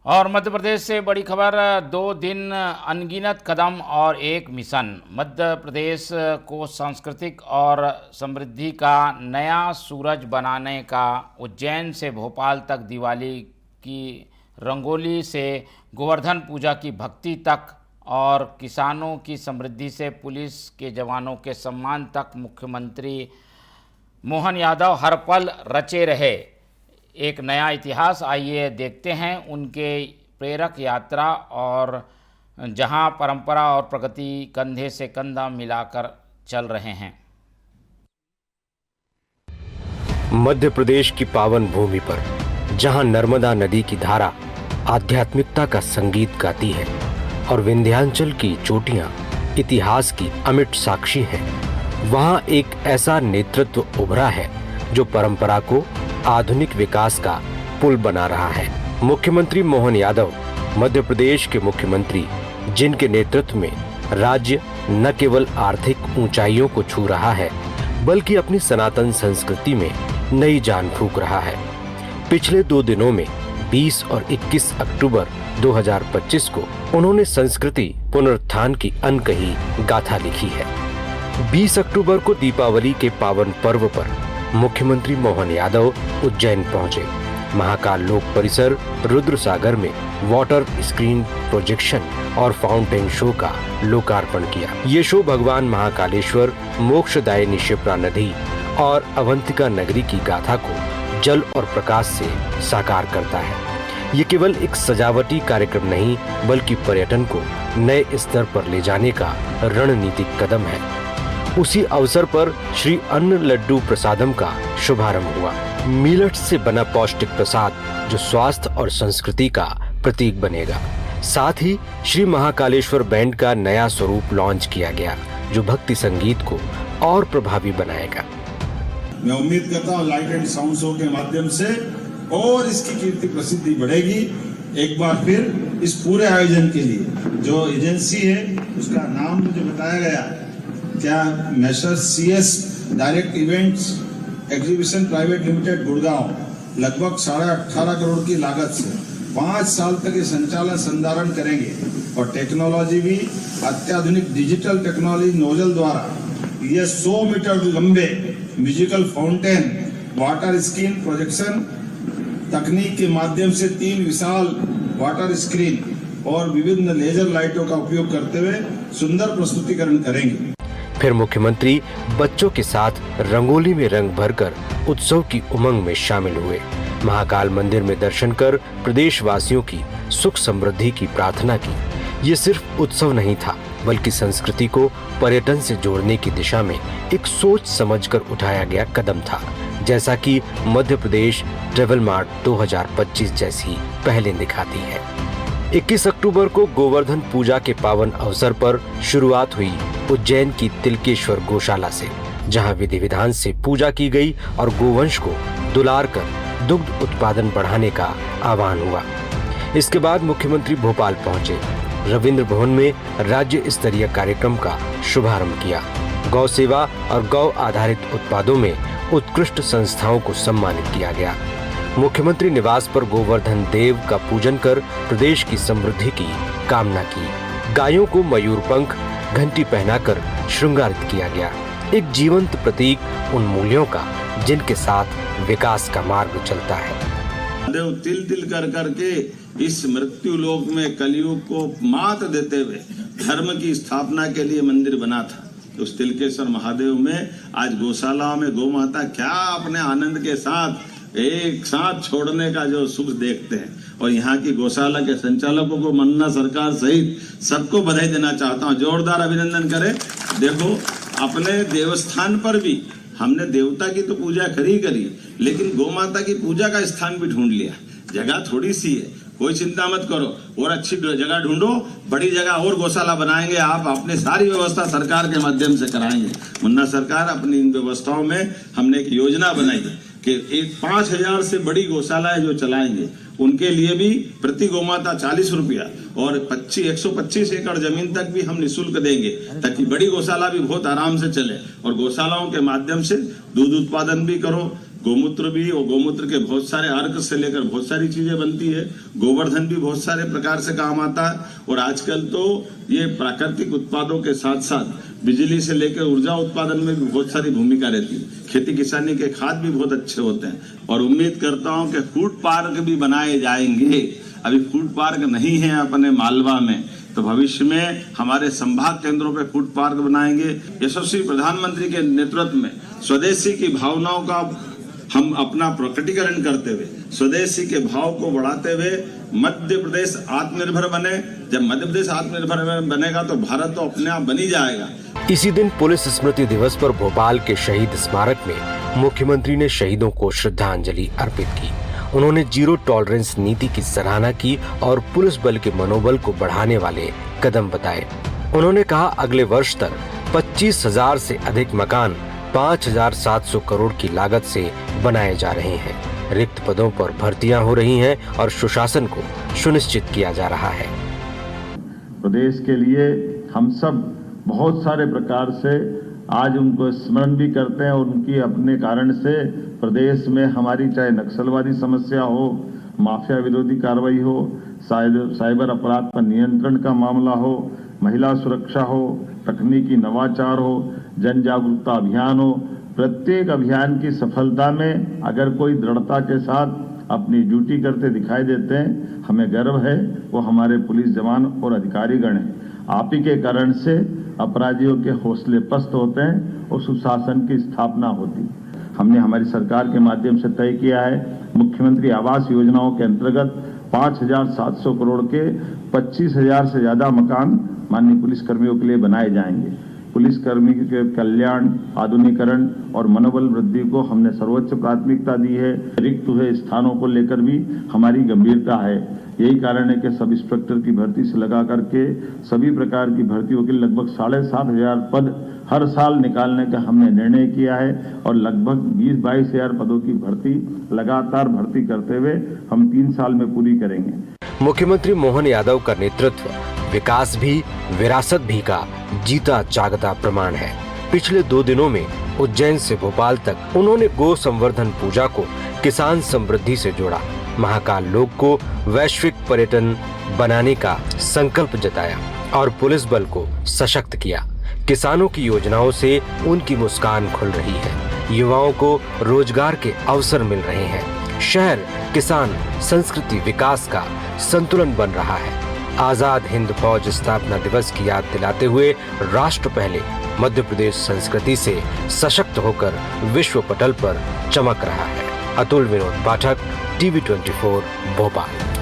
और मध्य प्रदेश से बड़ी खबर, 2 दिन अनगिनत कदम और एक मिशन। मध्य प्रदेश को सांस्कृतिक और समृद्धि का नया सूरज बनाने का। उज्जैन से भोपाल तक दिवाली की रंगोली से गोवर्धन पूजा की भक्ति तक और किसानों की समृद्धि से पुलिस के जवानों के सम्मान तक, मुख्यमंत्री मोहन यादव हर पल रचे रहे एक नया इतिहास। आइए देखते हैं उनके प्रेरक यात्रा, और जहां परंपरा और प्रगति कंधे से कंधा मिलाकर चल रहे हैं। मध्य प्रदेश की पावन भूमि पर जहां नर्मदा नदी की धारा आध्यात्मिकता का संगीत गाती है और विंध्याचल की चोटियां इतिहास की अमिट साक्षी हैं, वहां एक ऐसा नेतृत्व उभरा है जो परंपरा को आधुनिक विकास का पुल बना रहा है। मुख्यमंत्री मोहन यादव मध्य प्रदेश के मुख्यमंत्री, जिनके नेतृत्व में राज्य न केवल आर्थिक ऊंचाइयों को छू रहा है बल्कि अपनी सनातन संस्कृति में नई जान फूंक रहा है। पिछले 2 दिनों में 20 और 21 अक्टूबर 2025 को उन्होंने संस्कृति पुनरुत्थान की अनकही गाथा लिखी है। 20 अक्टूबर को दीपावली के पावन पर्व पर मुख्यमंत्री मोहन यादव उज्जैन पहुंचे। महाकाल लोक परिसर रुद्र सागर में वाटर स्क्रीन प्रोजेक्शन और फाउंटेन शो का लोकार्पण किया। ये शो भगवान महाकालेश्वर, मोक्षदायिनी शिप्रा नदी और अवंतिका नगरी की गाथा को जल और प्रकाश से साकार करता है। ये केवल एक सजावटी कार्यक्रम नहीं बल्कि पर्यटन को नए स्तर पर ले जाने का रणनीतिक कदम है। उसी अवसर पर श्री अन्न लड्डू प्रसादम का शुभारंभ हुआ। मिलेट से बना पौष्टिक प्रसाद जो स्वास्थ्य और संस्कृति का प्रतीक बनेगा। साथ ही श्री महाकालेश्वर बैंड का नया स्वरूप लॉन्च किया गया जो भक्ति संगीत को और प्रभावी बनाएगा। मैं उम्मीद करता हूँ लाइट एंड साउंड शो के माध्यम से और इसकी कीर्ति प्रसिद्धि बढ़ेगी। एक बार फिर इस पूरे आयोजन के लिए जो एजेंसी है उसका नाम मुझे बताया गया, क्या messrs CS direct events exhibition private limited Gurgaon, लगभग 18.5 करोड़ की लागत से 5 साल तक ये संचालन संधारण करेंगे और टेक्नोलॉजी भी अत्याधुनिक डिजिटल टेक्नोलॉजी नोजल द्वारा ये 100 मीटर लंबे musical fountain water screen projection तकनीक के माध्यम से 3 विशाल वाटर स्क्रीन और विभिन्न लेजर लाइटों का उपयोग करते हुए सुंदर प्रस्तुतिकरण करेंगे। फिर मुख्यमंत्री बच्चों के साथ रंगोली में रंग भरकर उत्सव की उमंग में शामिल हुए। महाकाल मंदिर में दर्शन कर प्रदेशवासियों की सुख समृद्धि की प्रार्थना की। ये सिर्फ उत्सव नहीं था बल्कि संस्कृति को पर्यटन से जोड़ने की दिशा में एक सोच समझकर उठाया गया कदम था, जैसा कि मध्य प्रदेश ट्रेवल मार्ट 2025 जैसी पहलें दिखाती है। 21 अक्टूबर को गोवर्धन पूजा के पावन अवसर पर शुरुआत हुई उज्जैन की तिलकेश्वर गौशाला से, जहां विधि विधान से पूजा की गई और गोवंश को दुलार कर दुग्ध उत्पादन बढ़ाने का आह्वान हुआ। इसके बाद मुख्यमंत्री भोपाल पहुंचे। रविंद्र भवन में राज्य स्तरीय कार्यक्रम का शुभारंभ किया। गौ सेवा और गौ आधारित उत्पादों में उत्कृष्ट संस्थाओं को सम्मानित किया गया। मुख्यमंत्री निवास पर गोवर्धन देव का पूजन कर प्रदेश की समृद्धि की कामना की। गायों को मयूर पंख घंटी पहनाकर श्रृंगारित किया गया, एक जीवंत प्रतीक उन मूल्यों का जिनके साथ विकास का मार्ग चलता है। देव तिल तिल कर करके इस मृत्यु लोक में कलयुग को मात देते हुए धर्म की स्थापना के लिए मंदिर बना था। तो उस तिलकेश्वर महादेव में आज गौशाला में गौ माता क्या अपने आनंद के साथ एक साथ छोड़ने का जो सुख देखते हैं, और यहाँ की गौशाला के संचालकों को मन्ना सरकार सहित सबको बधाई देना चाहता हूँ। जोरदार अभिनंदन करें। देखो, अपने देवस्थान पर भी हमने देवता की तो पूजा करी, लेकिन गौ माता की पूजा का स्थान भी ढूंढ लिया। जगह थोड़ी सी है, कोई चिंता मत करो, और अच्छी जगह ढूंढो, बड़ी जगह और गौशाला बनाएंगे। आप अपनी सारी व्यवस्था सरकार के माध्यम से कराएंगे। मुन्ना सरकार अपनी इन व्यवस्थाओं में हमने एक योजना बनाई कि एक 5000 से बड़ी गौशालाएं जो चलाएंगे उनके लिए भी प्रति गौमाता 40 रुपया और 125 एकड़ जमीन तक भी हम निःशुल्क देंगे, ताकि बड़ी गौशाला भी बहुत आराम से चले और गौशालाओं के माध्यम से दूध उत्पादन भी करो, गोमूत्र भी, और गोमूत्र के बहुत सारे अर्क से लेकर बहुत सारी चीजें बनती है। गोवर्धन भी बहुत सारे प्रकार से काम आता है। और आजकल तो ये प्राकृतिक उत्पादों के साथ साथ बिजली से लेकर ऊर्जा उत्पादन में भी बहुत सारी भूमिका रहती है। खेती किसानी के खाद भी बहुत अच्छे होते हैं। और उम्मीद करता हूं कि फूड पार्क भी बनाए जाएंगे। अभी फूड पार्क नहीं है अपने मालवा में, तो भविष्य में हमारे संभाग केंद्रों पे फूड पार्क बनाएंगे। यशस्वी प्रधानमंत्री के नेतृत्व में स्वदेशी की भावनाओं का हम अपना प्रकटीकरण करते हुए, स्वदेशी के भाव को बढ़ाते हुए मध्य प्रदेश आत्मनिर्भर बने। जब मध्य प्रदेश आत्मनिर्भर बनेगा तो भारत तो अपने आप बनी जाएगा। इसी दिन पुलिस स्मृति दिवस पर भोपाल के शहीद स्मारक में मुख्यमंत्री ने शहीदों को श्रद्धांजलि अर्पित की। उन्होंने जीरो टॉलरेंस नीति की सराहना की और पुलिस बल के मनोबल को बढ़ाने वाले कदम बताए। उन्होंने कहा, अगले वर्ष तक 25,000 से अधिक मकान 5,700 करोड़ की लागत से बनाए जा रहे हैं। रिक्त पदों पर भर्तियां हो रही हैं और सुशासन को सुनिश्चित किया जा रहा है। प्रदेश के लिए हम सब बहुत सारे प्रकार से आज उनको स्मरण भी करते हैं और उनकी अपने कारण से प्रदेश में हमारी चाहे नक्सलवादी समस्या हो, माफिया विरोधी कार्रवाई हो, साइबर अपराध पर नियंत्रण का मामला हो, महिला सुरक्षा हो, तकनीकी नवाचार हो, जन जागरूकता अभियान हो, प्रत्येक अभियान की सफलता में अगर कोई दृढ़ता के साथ अपनी ड्यूटी करते दिखाई देते हैं, हमें गर्व है। वो हमारे पुलिस जवान और अधिकारीगण हैं। आप ही के कारण से अपराधियों के हौसले पस्त होते हैं और सुशासन की स्थापना होती है। हमने हमारी सरकार के माध्यम से तय किया है, मुख्यमंत्री आवास योजनाओं के अंतर्गत 5,700 करोड़ के 25,000 से ज्यादा मकान माननीय पुलिस कर्मियों के लिए बनाए जाएंगे। पुलिसकर्मी के कल्याण, आधुनिकीकरण और मनोबल वृद्धि को हमने सर्वोच्च प्राथमिकता दी है। रिक्त हुए स्थानों को लेकर भी हमारी गंभीरता है। यही कारण है कि सब इंस्पेक्टर की भर्ती से लगा करके सभी प्रकार की भर्तियों के लगभग 7,500 पद हर साल निकालने का हमने निर्णय किया है और लगभग 20-22 हजार पदों की भर्ती लगातार भर्ती करते हुए हम 3 साल में पूरी करेंगे। मुख्यमंत्री मोहन यादव का नेतृत्व विकास भी विरासत भी का जीता जागता प्रमाण है। पिछले 2 दिनों में उज्जैन से भोपाल तक उन्होंने गो संवर्धन पूजा को किसान समृद्धि से जोड़ा, महाकाल लोक को वैश्विक पर्यटन बनाने का संकल्प जताया और पुलिस बल को सशक्त किया। किसानों की योजनाओं से उनकी मुस्कान खुल रही है, युवाओं को रोजगार के अवसर मिल रहे हैं, शहर किसान संस्कृति विकास का संतुलन बन रहा है। आजाद हिंद फौज स्थापना दिवस की याद दिलाते हुए राष्ट्र पहले मध्य प्रदेश संस्कृति से सशक्त होकर विश्व पटल पर चमक रहा है। अतुल विनोद पाठक, TV24 भोपाल।